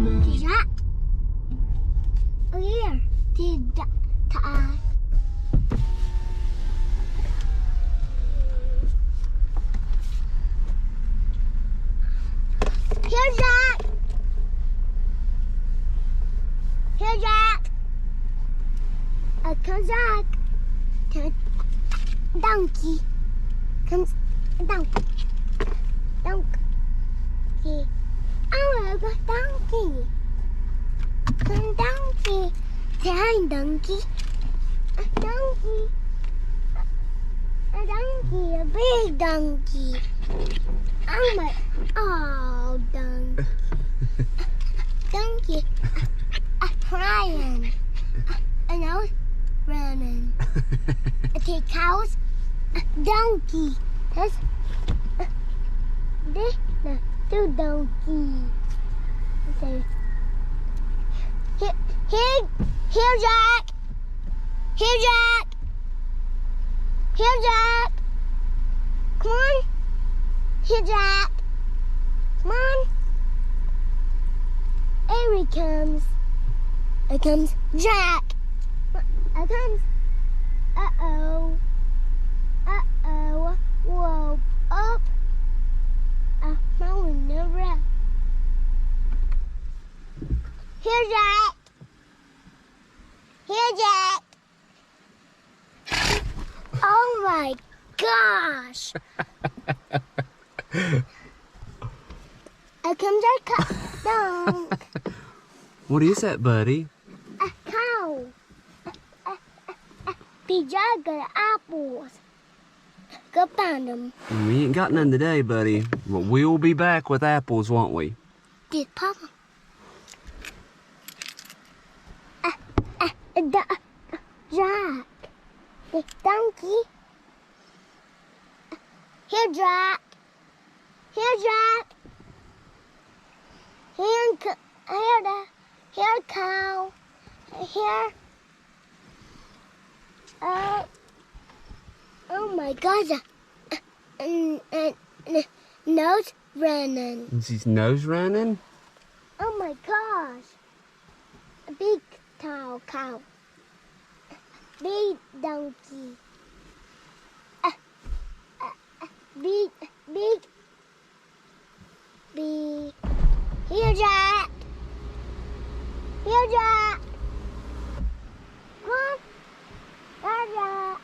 Thì Jack. Oh here. Thì Jack. Here's Jack. Here's Jack. Comes Jack. Donkey. Comes donkey. Donkey. Oh, look, donkey. Come donkey. Say hi, donkey. A donkey. A donkey. A big donkey. Oh my. Oh, donkey. Donkey. A crying. A nose running. Okay, cows. Donkey. That's this the two donkey. Okay. Here, Jack. Here, Jack. Here, Jack. Come on. Here, Jack. Come on. Here he comes. Here comes Jack. Here comes. Uh-oh. Uh-oh. Whoa. Up. My window wrap. Here, Jack. Here, Jack. Oh my gosh. Here comes our cow. What is that, buddy? A cow. Big Jack got apples. Go find them. We ain't got none today, buddy. But we'll be back with apples, won't we? Did Papa? Jack. The donkey. Here, Jack. Here, Jack. Here, cow. Here. Oh my gosh. Nose running. Is his nose running? Oh my gosh. A big cow. Big donkey. Big. Here, Jack. Here, Jack. Come on. Here, Jack.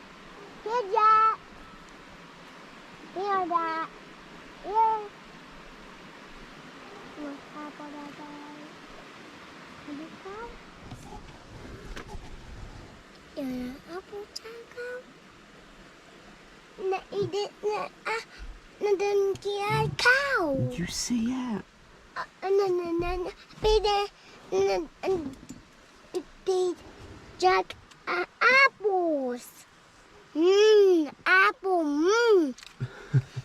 Here, Jack. Here, Jack. Here. Một apple đây. Không không? Apple không? Nó đừng kia cow. Did you see that? Jack apples. Apple.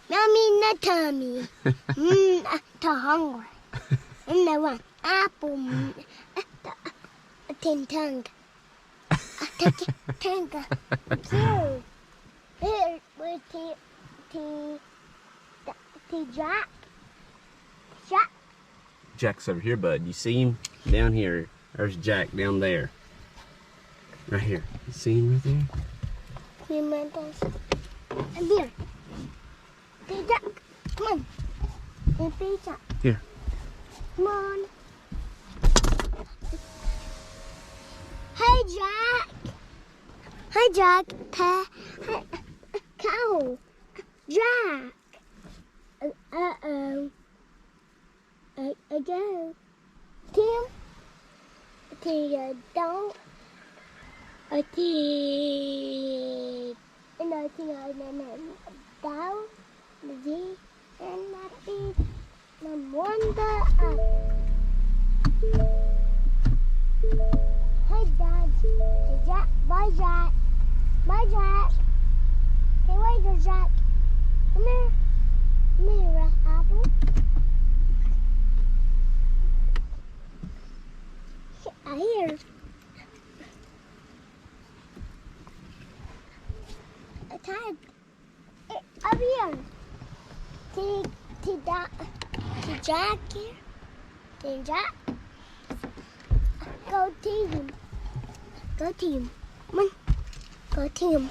Mommy, not tummy. Too hungry. And I want apple. Tin tongue. Tongue. Cute. Here with Jack. Jack's over here, bud. You see him? Down here. There's Jack down there. Right here. You see him right there? And here. Hey, Jack. Come on. Hey, Jack. Here. Come on. Hey, Jack. Hi, Jack. Cow. Jack. Uh-oh. I go. Tim. Thì đâu. Thì nơi thì này đâu. Gì? And happy. And wonder. Hey, Dad. Hey, Jack. Bye, Jack. Bye, Jack. Hey, wait, Jack. Come here. Come here, Apple. Here. Time. Up here. To Jack here. To Jack. Go team. Go team. Come on. Go team.